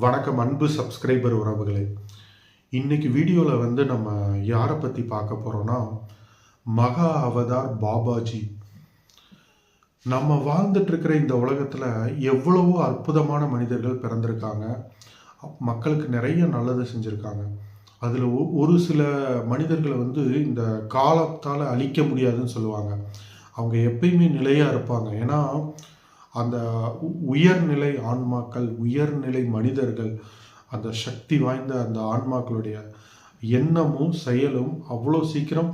வணக்கம் அன்பு சப்ஸ்கிரைபர் உறவுகளே. இன்னைக்கு வீடியோவில் நம்ம யாரை பற்றி பார்க்க போகிறோன்னா, மகா அவதார் பாபாஜி. நம்ம வாழ்ந்துட்டு இருக்கிற இந்த உலகத்தில் எவ்வளவோ அற்புதமான மனிதர்கள் பிறந்திருக்காங்க. மக்களுக்கு நிறைய நல்லது செஞ்சுருக்காங்க. அதில் ஒரு சில மனிதர்களை இந்த காலத்தால் அழிக்க முடியாதுன்னு சொல்லுவாங்க. அவங்க எப்பயுமே நிலையாக இருப்பாங்க. ஏன்னா அந்த உயர்நிலை ஆன்மாக்கள், உயர்நிலை மனிதர்கள், அந்த சக்தி வாய்ந்த அந்த ஆன்மாக்களுடைய எண்ணமும் செயலும் அவ்வளோ சீக்கிரம்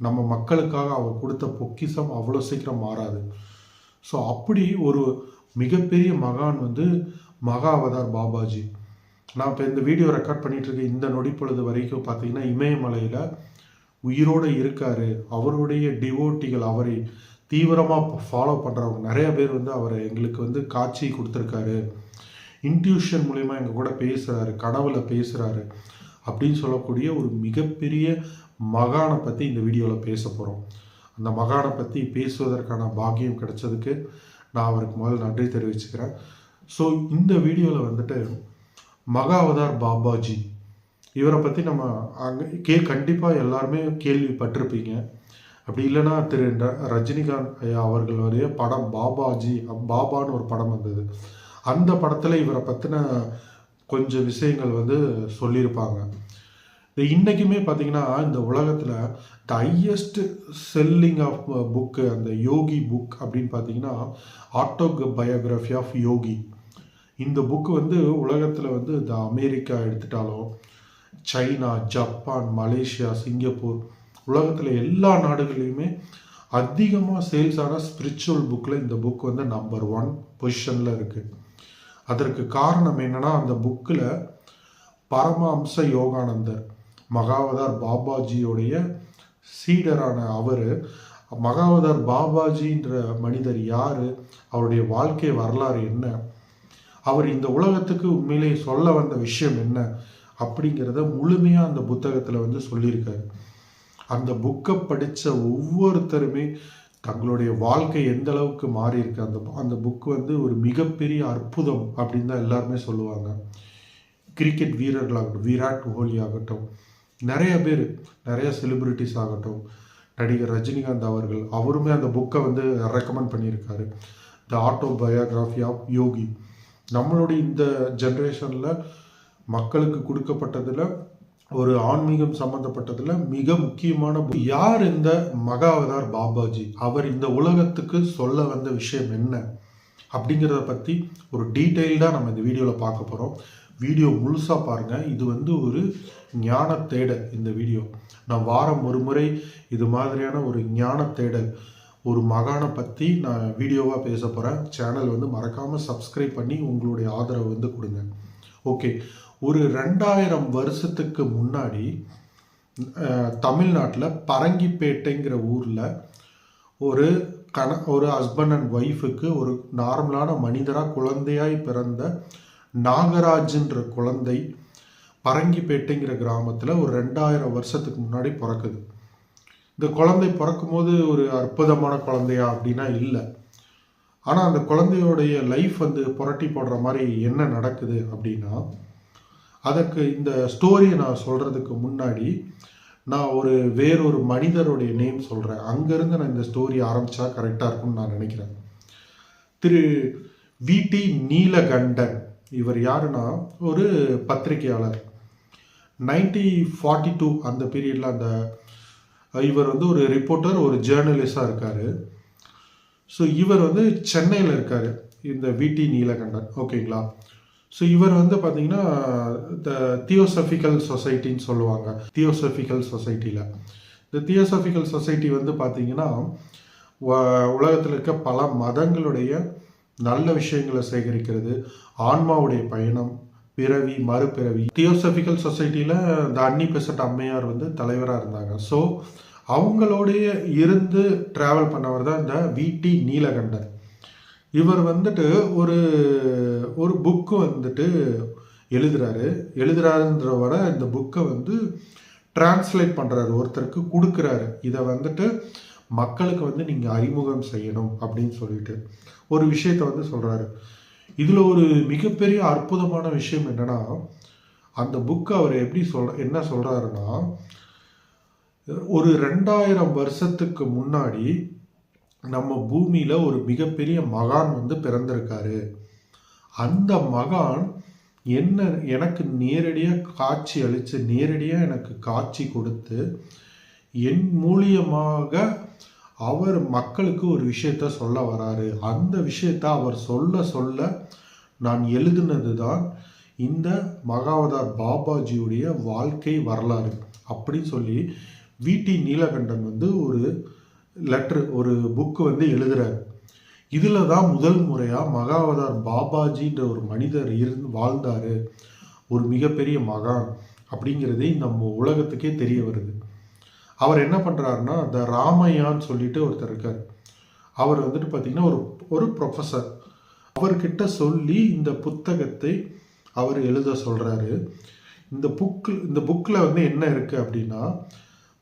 நம்ம மக்களுக்காக அவர் கொடுத்த பொக்கிஷம் அவ்வளோ சீக்கிரம் மாறாது. ஸோ அப்படி ஒரு மிகப்பெரிய மகான் மகா அவதார் பாபாஜி. நான் இப்போ இந்த வீடியோ ரெக்கார்ட் பண்ணிட்டு இருக்க இந்த நொடிப்பொழுது வரைக்கும் பார்த்தீங்கன்னா இமயமலையில் உயிரோடு இருக்கார். அவருடைய டிவோட்டிகள், அவரை தீவிரமாக ஃபாலோ பண்ணுறவங்க நிறைய பேர் அவரை எங்களுக்கு காட்சி கொடுத்துருக்காரு. இன்ட்யூஷன் மூலயமா எங்கள் கூட பேசுகிறாரு, கனவுல பேசுகிறாரு அப்படின்னு சொல்லக்கூடிய ஒரு மிகப்பெரிய மகானை பற்றி இந்த வீடியோவில் பேச போகிறோம். அந்த மகானை பற்றி பேசுவதற்கான பாக்கியம் கிடைச்சதுக்கு நான் அவருக்கு முதல்ல நன்றி தெரிவிச்சுக்கிறேன். ஸோ இந்த வீடியோவில் மகா அவதார் பாபாஜி இவரை பற்றி நம்ம கண்டிப்பாக எல்லாருமே கேள்விப்பட்டிருப்பீங்க. அப்படி இல்லைன்னா திரு ரஜினிகாந்த் ஐயா அவர்களுடைய படம் பாபான்னு ஒரு படம் வந்தது. அந்த படத்தில் இவரை பற்றின கொஞ்சம் விஷயங்கள் சொல்லியிருப்பாங்க. இன்றைக்குமே பார்த்தீங்கன்னா இந்த உலகத்தில் the highest selling of book, அந்த யோகி புக் அப்படின்னு பார்த்தீங்கன்னா ஆட்டோபயோகிராஃபி ஆஃப் யோகி. இந்த புக்கு உலகத்தில் இந்த அமெரிக்கா எடுத்துட்டாலும், சைனா, ஜப்பான், மலேசியா, சிங்கப்பூர், உலகத்தில் எல்லா நாடுகளையுமே அதிகமாக சேல்ஸ் ஆன ஸ்பிரிச்சுவல் புக்கில் இந்த புக் நம்பர் 1 பொசிஷனில் இருக்குது. அதற்கு காரணம் என்னென்னா, அந்த புக்கில் பரமஹம்ச யோகானந்தர், மகாவதார் பாபாஜியோடைய சீடரான அவர், மகாவதார் பாபாஜின்ற மனிதர் யார், அவருடைய வாழ்க்கை வரலாறு என்ன, அவர் இந்த உலகத்துக்கு உண்மையிலே சொல்ல வந்த விஷயம் என்ன அப்படிங்கிறத முழுமையாக அந்த புத்தகத்தில் சொல்லியிருக்காரு. அந்த புக்கை படித்த ஒவ்வொருத்தருமே தங்களுடைய வாழ்க்கை எந்த அளவுக்கு மாறி இருக்கு. அந்த புக்கு ஒரு மிகப்பெரிய அற்புதம் அப்படின்னு தான் எல்லாருமே சொல்லுவாங்க. கிரிக்கெட் வீரர்களாகட்டும், விராட் கோலி ஆகட்டும், நிறைய பேர், நிறைய செலிபிரிட்டிஸ் ஆகட்டும், நடிகர் ரஜினிகாந்த் அவர்கள், அவருமே அந்த புக்கை ரெக்கமெண்ட் பண்ணியிருக்காரு. த ஆட்டோபயோகிராஃபி ஆஃப் யோகி. நம்மளுடைய இந்த ஜென்ரேஷனில் மக்களுக்கு கொடுக்கப்பட்டதில் ஒரு ஆன்மீகம் சம்பந்தப்பட்டதில் மிக முக்கியமான யார் இந்த மகா அவதார் பாபாஜி, அவர் இந்த உலகத்துக்கு சொல்ல வந்த விஷயம் என்ன அப்படிங்கிறத பற்றி ஒரு டீட்டெயில்டாக நம்ம இந்த வீடியோவில் பார்க்க போகிறோம். வீடியோ முழுசாக பாருங்கள். இது ஒரு ஞான தேடல். இந்த வீடியோ நான் வாரம் ஒரு முறை இது மாதிரியான ஒரு ஞான தேடல், ஒரு மகானை பற்றி நான் வீடியோவாக பேச போகிறேன். சேனல் மறக்காமல் சப்ஸ்கிரைப் பண்ணி உங்களுடைய ஆதரவு கொடுங்க. ஓகே, ஒரு 2000 வருஷத்துக்கு முன்னாடி தமிழ்நாட்டில் பரங்கிப்பேட்டைங்கிற ஊரில் ஒரு ஹஸ்பண்ட் அண்ட் ஒய்ஃபுக்கு ஒரு நார்மலான மனிதராக குழந்தையாய் பிறந்த நாகராஜுன்ற குழந்தை பரங்கிப்பேட்டைங்கிற கிராமத்தில் ஒரு 2000 வருஷத்துக்கு முன்னாடி பிறக்குது. இந்த குழந்தை பிறக்கும் போது ஒரு அற்புதமான குழந்தையா அப்படின்னா இல்லை. ஆனால் அந்த குழந்தையோடைய லைஃப் புரட்டி போடுற மாதிரி என்ன நடக்குது அப்படின்னா, அதற்கு இந்த ஸ்டோரியை நான் சொல்கிறதுக்கு முன்னாடி நான் வேறொரு மனிதருடைய நேம் சொல்கிறேன். அங்கேருந்து நான் இந்த ஸ்டோரி ஆரம்பித்தா கரெக்டாக இருக்கும்னு நான் நினைக்கிறேன். திரு வி.டி. நீலகண்டன். இவர் யாருன்னா ஒரு பத்திரிகையாளர். 1942 அந்த பீரியடில் இவர் ஒரு ரிப்போர்ட்டர், ஒரு ஜேர்னலிஸ்டாக இருக்கார். ஸோ இவர் சென்னையில் இருக்கார், இந்த வி.டி. நீலகண்டன். ஓகேங்களா? ஸோ இவர் பார்த்தீங்கன்னா த தியோசபிக்கல் சொசைட்டின்னு சொல்லுவாங்க. தியோசபிக்கல் சொசைட்டியில் இந்த தியோசபிக்கல் சொசைட்டி பார்த்தீங்கன்னா உலகத்தில் இருக்க பல மதங்களுடைய நல்ல விஷயங்களை சேகரிக்கிறது, ஆன்மாவுடைய பயணம், பிறவி, மறுபிறவி. தியோசபிக்கல் சொசைட்டியில் இந்த அன்னி பெசன்ட் அம்மையார் தலைவராக இருந்தாங்க. ஸோ அவங்களோடைய இருந்து ட்ராவல் பண்ணவர் தான் இந்த வி.டி. நீலகண்டன். இவர் ஒரு புக்கு எழுதுறாருன்ற வர இந்த புக்கை டிரான்ஸ்லேட் பண்ணுறாரு, ஒருத்தருக்கு கொடுக்குறாரு. இதை மக்களுக்கு நீங்கள் அறிமுகம் செய்யணும் அப்படின்னு சொல்லிட்டு ஒரு விஷயத்த சொல்கிறாரு. இதில் ஒரு மிகப்பெரிய அற்புதமான விஷயம் என்னன்னா, அந்த புக்கு அவர் எப்படி என்ன சொல்கிறாருன்னா, ஒரு 2000 வருஷத்துக்கு முன்னாடி நம்ம பூமியில் ஒரு மிகப்பெரிய மகான் வந்து பிறந்திருக்காரு. அந்த மகான் எனக்கு நேரடியாக காட்சி அளித்து, நேரடியாக எனக்கு காட்சி கொடுத்து, என் மூலியமாக அவர் மக்களுக்கு ஒரு விஷயத்த சொல்ல வராரு. அந்த விஷயத்த அவர் சொல்ல சொல்ல நான் எழுதுனது தான் இந்த மகாவதார் பாபாஜியுடைய வாழ்க்கை வரலாறு அப்படின்னு சொல்லி வி.டி. நீலகண்டன் வந்து ஒரு ஒரு புக்கு வந்து எழுதுறாரு. இதில் தான் முதல் முறையாக மகாவதார் பாபாஜின்ற ஒரு மனிதர் வாழ்ந்தார், ஒரு மிகப்பெரிய மகான் அப்படிங்கிறதே நம்ம உலகத்துக்கே தெரிய வருது. அவர் என்ன பண்ணுறாருன்னா, த ராமையான்னு சொல்லிட்டு ஒருத்தர் இருக்கார். அவர் வந்துட்டு பார்த்திங்கன்னா ஒரு ப்ரொஃபஸர். அவர்கிட்ட சொல்லி இந்த புத்தகத்தை அவர் எழுத சொல்கிறாரு. இந்த புக்கில் வந்து என்ன இருக்குது அப்படின்னா,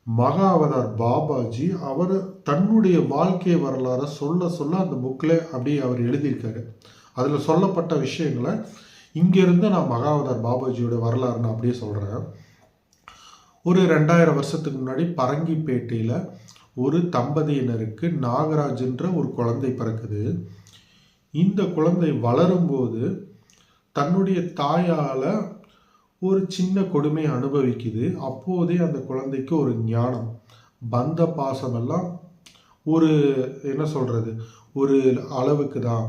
மகாவதார் பாபாஜி அவர் தன்னுடைய வாழ்க்கை வரலாறை சொல்ல சொல்ல அந்த புக்கில் அப்படியே அவர் எழுதியிருக்காரு. அதில் சொல்லப்பட்ட விஷயங்களை இங்கேருந்து நான் மகாவதார் பாபாஜியோட வரலாறு நான் அப்படியே சொல்கிறேன். ஒரு 2000 வருஷத்துக்கு முன்னாடி பரங்கிப்பேட்டையில் ஒரு தம்பதியினருக்கு நாகராஜ்ன்ற ஒரு குழந்தை பிறக்குது. இந்த குழந்தை வளரும்போது தன்னுடைய தாயால் ஒரு சின்ன கொடுமையை அனுபவிக்குது. அப்போதே அந்த குழந்தைக்கு ஒரு ஞானம், பந்த பாசமெல்லாம் ஒரு என்ன சொல்கிறது, ஒரு அளவுக்கு தான்.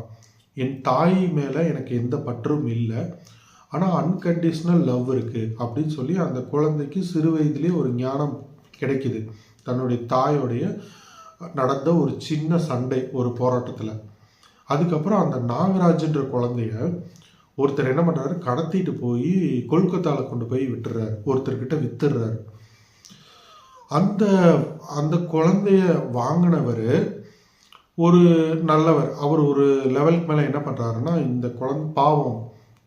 என் தாய் மேலே எனக்கு எந்த பற்றும் இல்லை, ஆனால் அன்கண்டிஷ்னல் லவ் இருக்குது அப்படின்னு சொல்லி அந்த குழந்தைக்கு சிறு வயதிலே ஒரு ஞானம் கிடைக்குது. தன்னுடைய தாயோடைய நடந்த ஒரு சின்ன சண்டை, ஒரு போராட்டத்தில். அதுக்கப்புறம் அந்த நாகராஜ்ன்ற குழந்தைய ஒருத்தர் என்ன பண்ணுறாரு, கடத்திட்டு போய் கொல்கத்தாவில் கொண்டு போய் விட்டுறாரு, ஒருத்தர்கிட்ட வித்துடுறாரு. அந்த குழந்தைய வாங்கினவர் ஒரு நல்லவர். அவர் ஒரு லெவலுக்கு மேலே என்ன பண்ணுறாருன்னா, இந்த குழந்தை பாவம்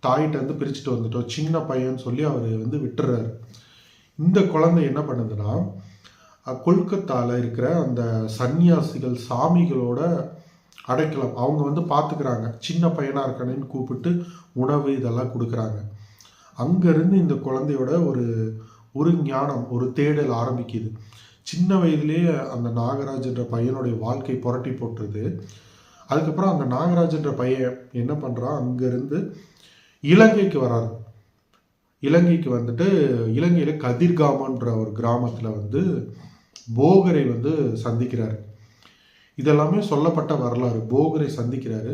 தாயிட்ட வந்து பிரிச்சுட்டு வந்துட்டோம், சின்ன பையன் சொல்லி அவர் வந்து விட்டுறாரு. இந்த குழந்தை என்ன பண்ணுதுன்னா, கொல்கத்தாவில் இருக்கிற அந்த சன்னியாசிகள் சாமிகளோட அடைக்கலம் அவங்க வந்து பார்த்துக்கிறாங்க. சின்ன பையனாக இருக்கானேன்னு கூப்பிட்டு உணவு இதெல்லாம் கொடுக்குறாங்க. அங்கேருந்து இந்த குழந்தையோட ஒரு ஞானம், ஒரு தேடல் ஆரம்பிக்குது. சின்ன வயதுலேயே அந்த நாகராஜ்ன்ற பையனுடைய வாழ்க்கை புரட்டி போட்டுருது. அதுக்கப்புறம் அந்த நாகராஜ்ன்ற பையன் என்ன பண்ணுறான், அங்கேருந்து இலங்கைக்கு வராரு. இலங்கைக்கு வந்துட்டு இலங்கையில் கதிர்காமன்ற ஒரு கிராமத்தில் வந்து போகரை வந்து சந்திக்கிறார். இதெல்லாமே சொல்லப்பட்ட வரலாறு. போகரை சந்திக்கிறாரு.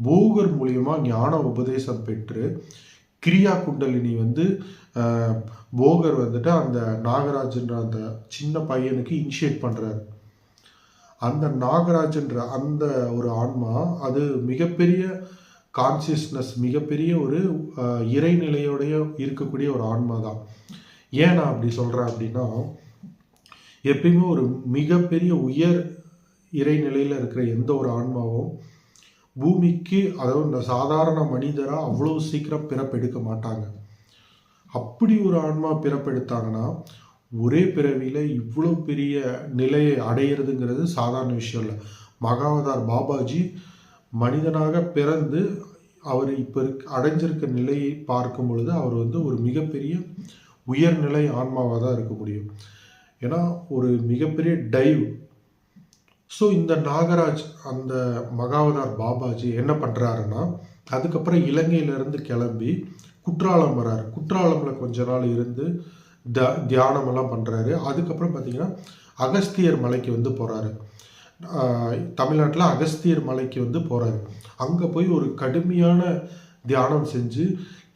போகர் மூலியமா ஞான உபதேசம் பெற்று கிரியா குண்டலினி வந்து போகர் வந்துட்டு அந்த நாகராஜன்ற அந்த சின்ன பையனுக்கு இனிஷியேட் பண்ணுறாரு. அந்த நாகராஜன்ற அந்த ஒரு ஆன்மா அது மிகப்பெரிய கான்சியஸ்னஸ், மிகப்பெரிய ஒரு இறைநிலையோடைய இருக்கக்கூடிய ஒரு ஆன்மா தான். ஏன் நான் அப்படி சொல்கிறேன் அப்படின்னா, எப்பயுமே ஒரு மிகப்பெரிய உயர் இறைநிலையில் இருக்கிற எந்த ஒரு ஆன்மாவும் பூமிக்கு, அதாவது இந்த சாதாரண மனிதராக அவ்வளோ சீக்கிரம் பிறப்பெடுக்க மாட்டாங்க. அப்படி ஒரு ஆன்மா பிறப்பெடுத்தாங்கன்னா ஒரே பிறவியில் இவ்வளோ பெரிய நிலையை அடையிறதுங்கிறது சாதாரண விஷயம் இல்லை. மகாவதார் பாபாஜி மனிதனாக பிறந்து அவர் இப்போ அடைஞ்சிருக்க நிலையை பார்க்கும் பொழுது அவர் வந்து ஒரு மிகப்பெரிய உயர்நிலை ஆன்மாவாக தான் இருக்க முடியும். ஏன்னா ஒரு மிகப்பெரிய டைவ். ஸோ இந்த நாகராஜ் அந்த மகாவதார் பாபாஜி என்ன பண்ணுறாருன்னா, அதுக்கப்புறம் இலங்கையிலேருந்து கிளம்பி குற்றாலம் வர்றாரு. குற்றாலமில் கொஞ்ச நாள் இருந்து தியானமெல்லாம் பண்ணுறாரு. அதுக்கப்புறம் பார்த்திங்கன்னா அகஸ்தியர் மலைக்கு வந்து போகிறாரு. தமிழ்நாட்டில் அகஸ்தியர் மலைக்கு வந்து போகிறாரு. அங்கே போய் ஒரு கடுமையான தியானம் செஞ்சு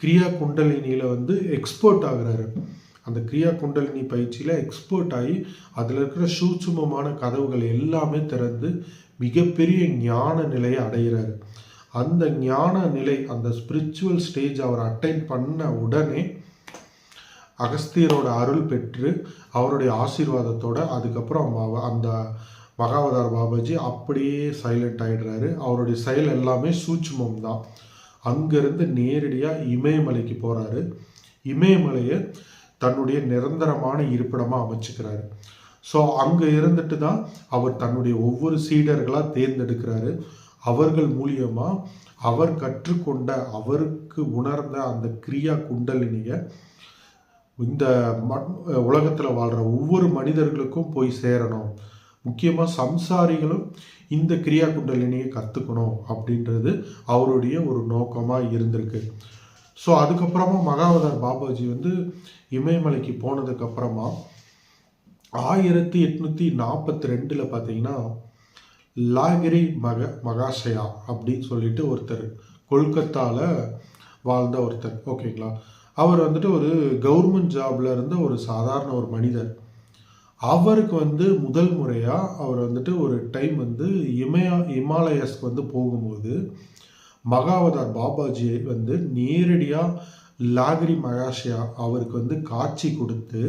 கிரியா குண்டலினியில் வந்து எக்ஸ்பர்ட் ஆகுறாரு. அந்த கிரியா குண்டலினி பயிற்சியில் எக்ஸ்பர்ட் ஆகி அதில் இருக்கிற சூட்சுமமான கதவுகள் எல்லாமே திறந்து மிகப்பெரிய ஞான நிலையை அடைகிறாரு. அந்த ஞான நிலை, அந்த ஸ்பிரிச்சுவல் ஸ்டேஜ் அவர் அட்டைன் பண்ண உடனே அகஸ்தியரோட அருள் பெற்று அவருடைய ஆசீர்வாதத்தோட அதுக்கப்புறம் அந்த மகாவதார் பாபாஜி அப்படியே சைலண்ட் ஆகிடுறாரு. அவருடைய செயல் எல்லாமே சூட்சுமம் தான். அங்கேருந்து நேரடியாக இமயமலைக்கு போகிறாரு. இமயமலையை தன்னுடைய நிரந்தரமான இருப்பிடமாக அமைச்சுக்கிறாரு. ஸோ அங்கே இருந்துட்டு தான் அவர் தன்னுடைய ஒவ்வொரு சீடர்களாக தேர்ந்தெடுக்கிறாரு. அவர்கள் மூலியமாக அவர் கற்றுக்கொண்ட, அவருக்கு உணர்ந்த அந்த கிரியா குண்டலினியை இந்த உலகத்தில் வாழ்கிற ஒவ்வொரு மனிதர்களுக்கும் போய் சேரணும். முக்கியமாக சம்சாரிகளும் இந்த கிரியா குண்டலினியை கற்றுக்கணும் அப்படின்றது அவருடைய ஒரு நோக்கமாக இருந்திருக்கு. ஸோ அதுக்கப்புறமா மகாவதார் பாபாஜி வந்து இமயமலைக்கு போனதுக்கப்புறமா 1842 பார்த்தீங்கன்னா லாகிரி மகாஷயா அப்படின்னு சொல்லிட்டு ஒருத்தர், கொல்கத்தாவில் வாழ்ந்த ஒருத்தர், ஓகேங்களா. அவர் வந்துட்டு ஒரு கவர்மெண்ட் ஜாப்ல இருந்த ஒரு சாதாரண ஒரு மனிதர். அவருக்கு வந்து முதல் முறையாக அவர் வந்துட்டு ஒரு டைம் வந்து இமாலயஸ்க்கு வந்து போகும்போது மகாவதார் பாபாஜியை வந்து நேரடியாக லாகிரி மகாஷயா அவருக்கு வந்து காட்சி கொடுத்து,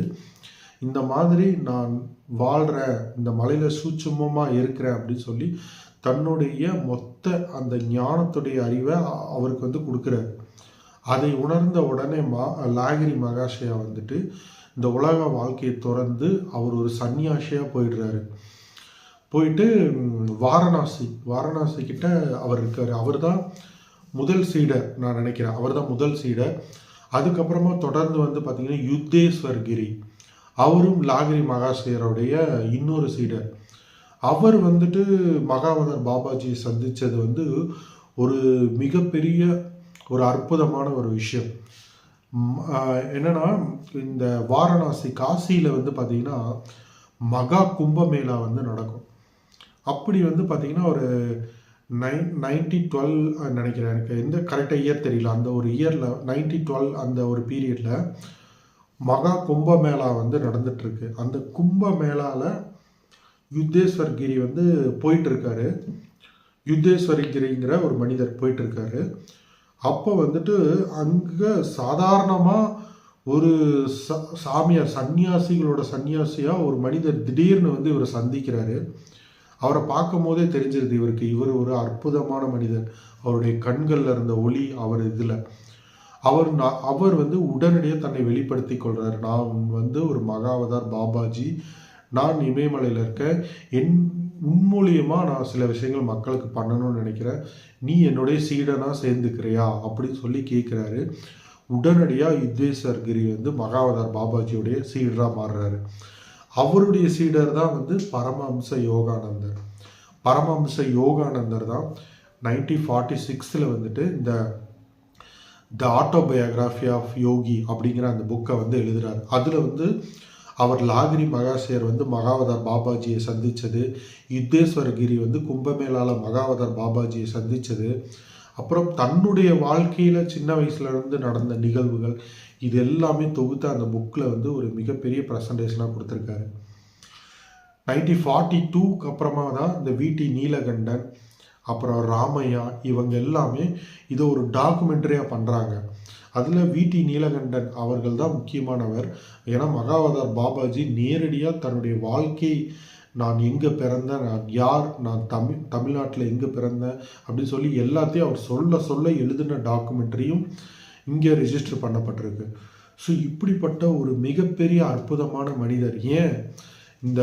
இந்த மாதிரி நான் வாழ்கிறேன், இந்த மலையில் சூட்சுமமாக இருக்கிறேன் அப்படின்னு சொல்லி தன்னுடைய மொத்த அந்த ஞானத்துடைய அறிவை அவருக்கு வந்து கொடுக்குறாரு. அதை உணர்ந்த உடனே லாகிரி மகாஷயா வந்துட்டு இந்த உலக வாழ்க்கையை துறந்து அவர் ஒரு சன்னியாசியாக போயிடுறாரு. போயிட்டு வாரணாசி கிட்ட அவர் இருக்கார். அவர் தான் முதல் சீடர், நான் நினைக்கிறேன் அவர் தான் முதல் சீடர். அதுக்கப்புறமா தொடர்ந்து வந்து பார்த்தீங்கன்னா யுத்தேஸ்வர் கிரி, அவரும் லாகிரி மகாஷயருடைய இன்னொரு சீடர். அவர் வந்துட்டு மகாவதார் பாபாஜியை சந்தித்தது வந்து ஒரு மிகப்பெரிய ஒரு அற்புதமான ஒரு விஷயம். என்னன்னா, இந்த வாரணாசி காசியில் வந்து பார்த்தீங்கன்னா மகா கும்பமேளா வந்து நடக்கும். அப்படி வந்து பார்த்தீங்கன்னா ஒரு 1912 நினைக்கிறேன், எனக்கு எந்த கரெக்டாக இயர் தெரியல, அந்த ஒரு இயரில் 1912 அந்த ஒரு பீரியடில் மகா கும்பமேளா வந்து நடந்துட்டுருக்கு. அந்த கும்பமேளாவில் யுத்தேஸ்வர் கிரி வந்து போயிட்டுருக்காரு. யுத்தேஸ்வரி கிரிங்கிற ஒரு மனிதர் போயிட்டுருக்காரு. அப்போ வந்துட்டு அங்கே சாதாரணமாக ஒரு சாமியார், சன்னியாசிகளோட சன்னியாசியாக ஒரு மனிதர் திடீர்னு வந்து இவரை சந்திக்கிறாரு. அவரை பார்க்கும் போதே தெரிஞ்சிருது இவர் ஒரு அற்புதமான மனிதர். அவருடைய கண்களில் இருந்த ஒளி அவர் இதில் அவர் வந்து உடனடியாக தன்னை வெளிப்படுத்தி கொள்கிறார். நான் வந்து ஒரு மகாவதார் பாபாஜி, நான் இமயமலையில் இருக்கேன், மூலியமாக நான் சில விஷயங்கள் மக்களுக்கு பண்ணணும்னு நினைக்கிறேன், நீ என்னுடைய சீடனாக சேர்ந்துக்கிறியா அப்படின்னு சொல்லி கேட்குறாரு. உடனடியாக யுத்தேஸ்வர் கிரி வந்து மகாவதார் பாபாஜியுடைய சீடராக மாறுறாரு. அவருடைய சீடர் தான் வந்து பரமஹம்ச யோகானந்தர். பரமஹம்ச யோகானந்தர் தான் 1946 வந்துட்டு இந்த ஆட்டோபயோகிராஃபி ஆஃப் யோகி அப்படிங்கிற அந்த புக்கை வந்து எழுதுறாரு. அதில் வந்து அவர் லாகிரி மகாஷயர் வந்து மகாவதார் பாபாஜியை சந்தித்தது, யுத்தேஸ்வரகிரி வந்து கும்பமேளால மகாவதார் பாபாஜியை சந்தித்தது, அப்புறம் தன்னுடைய வாழ்க்கையில் சின்ன வயசுலேருந்து நடந்த நிகழ்வுகள், இது எல்லாமே தொகுத்து அந்த புக்கில் வந்து ஒரு மிகப்பெரிய ப்ரெசன்டேஷனாக கொடுத்துருக்காரு. 1942க்கு அப்புறமா தான் இந்த விடி நீலகண்டன், அப்புறம் ராமையா, இவங்க எல்லாமே இதை ஒரு டாக்குமெண்ட்ரியாக பண்ணுறாங்க. அதில் விடி நீலகண்டன் அவர்கள் தான் முக்கியமானவர். ஏன்னா மகாவதார் பாபாஜி நேரடியாக தன்னுடைய வாழ்க்கை, நான் எங்கே பிறந்தேன், நான் யார், நான் தமிழ்நாட்டில் எங்கே பிறந்தேன் அப்படின்னு சொல்லி எல்லாத்தையும் அவர் சொல்ல எழுதின டாக்குமெண்ட்ரியும் இங்கே ரெஜிஸ்டர் பண்ணப்பட்டிருக்கு. ஸோ இப்படிப்பட்ட ஒரு மிகப்பெரிய அற்புதமான மனிதர் ஏன் இந்த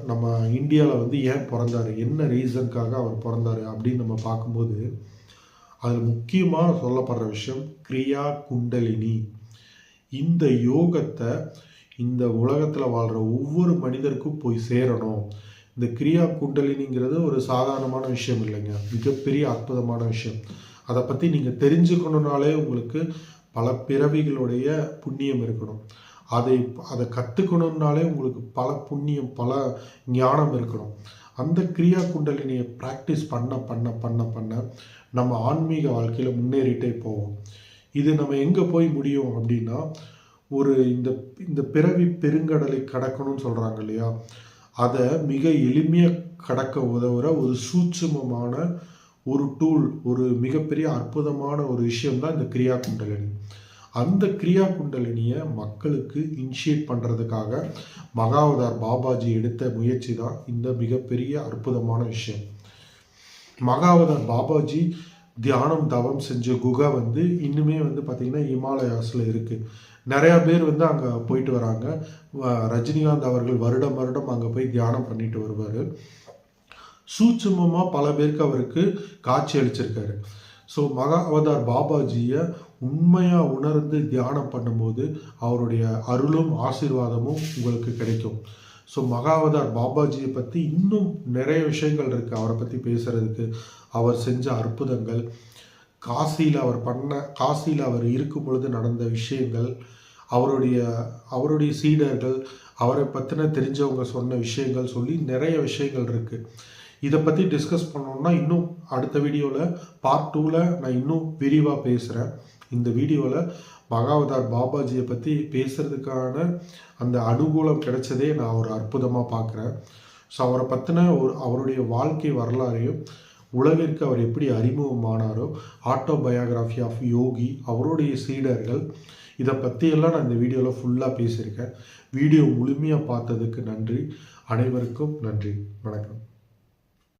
நம்ம இந்தியாவில் வந்து ஏன் பிறந்தார், என்ன ரீசனுக்காக அவர் பிறந்தார் அப்படின்னு நம்ம பார்க்கும்போது அதில் முக்கியமாக சொல்லப்படுற விஷயம் கிரியா குண்டலினி. இந்த யோகத்தை இந்த உலகத்தில் வாழ்கிற ஒவ்வொரு மனிதருக்கும் போய் சேரணும். இந்த கிரியா குண்டலினிங்கிறது ஒரு சாதாரணமான விஷயம் இல்லைங்க, மிகப்பெரிய அற்புதமான விஷயம். அதை பற்றி நீங்கள் தெரிஞ்சுக்கணுன்னாலே உங்களுக்கு பல பிறவிகளுடைய புண்ணியம் இருக்கணும். அதை கற்றுக்கணுன்னாலே உங்களுக்கு பல புண்ணியம், பல ஞானம் இருக்கணும். அந்த கிரியா குண்டலினியை ப்ராக்டிஸ் பண்ண பண்ண பண்ண பண்ண நம்ம ஆன்மீக வாழ்க்கையில் முன்னேறிட்டே போவோம். இது நம்ம எங்கே போய் முடியும் அப்படின்னா, ஒரு இந்த பிறவி பெருங்கடலை கடக்கணும்னு சொல்கிறாங்க இல்லையா, அதை மிக எளிமையாக கடக்க உதவுற ஒரு சூட்சுமமான ஒரு டூல், ஒரு மிகப்பெரிய அற்புதமான ஒரு விஷயம்தான் இந்த கிரியா குண்டலினி. அந்த கிரியா குண்டலினியை மக்களுக்கு இனிஷியேட் பண்ணுறதுக்காக மகாவதார் பாபாஜி எடுத்த முயற்சி தான் இந்த மிகப்பெரிய அற்புதமான விஷயம். மகாவதார் பாபாஜி தியானம் தவம் செஞ்ச குகை வந்து இன்னுமே வந்து பார்த்திங்கன்னா இமாலயாஸில் இருக்குது. நிறையா பேர் வந்து அங்கே போயிட்டு வராங்க. ரஜினிகாந்த் அவர்கள் வருடம் வருடம் அங்கே போய் தியானம் பண்ணிட்டு வருவார். சூட்சுமமாக பல பேருக்கு அவருக்கு காட்சி அளிச்சிருக்காரு. ஸோ மகா அவதார் பாபாஜியை உண்மையாக உணர்ந்து தியானம் பண்ணும்போது அவருடைய அருளும் ஆசீர்வாதமும் உங்களுக்கு கிடைக்கும். ஸோ மகா அவதார் பாபாஜியை பற்றி இன்னும் நிறைய விஷயங்கள் இருக்குது அவரை பற்றி பேசுகிறதுக்கு. அவர் செஞ்ச அற்புதங்கள், காசியில் அவர் இருக்கும் பொழுது நடந்த விஷயங்கள், அவருடைய சீடர்கள், அவரை பற்றின தெரிஞ்சவங்க சொன்ன விஷயங்கள் சொல்லி நிறைய விஷயங்கள் இருக்குது. இதை பற்றி டிஸ்கஸ் பண்ணோம்னா இன்னும் அடுத்த வீடியோவில் பார்ட் 2ல் நான் இன்னும் விரிவாக பேசுகிறேன். இந்த வீடியோவில் மகாவதார் பாபாஜியை பற்றி பேசுகிறதுக்கான அந்த அனுகூலம் கிடைச்சதே நான் ஒரு அற்புதமாக பார்க்குறேன். ஸோ அவரை பற்றின அவருடைய வாழ்க்கை வரலாறையும் உலகிற்கு அவர் எப்படி அறிமுகமானாரோ, ஆட்டோபயோகிராஃபி ஆஃப் யோகி, அவருடைய சீடர்கள், இதை பற்றியெல்லாம் நான் இந்த வீடியோவில் ஃபுல்லாக பேசியிருக்கேன். வீடியோ முழுமையாக பார்த்ததுக்கு நன்றி. அனைவருக்கும் நன்றி. வணக்கம்.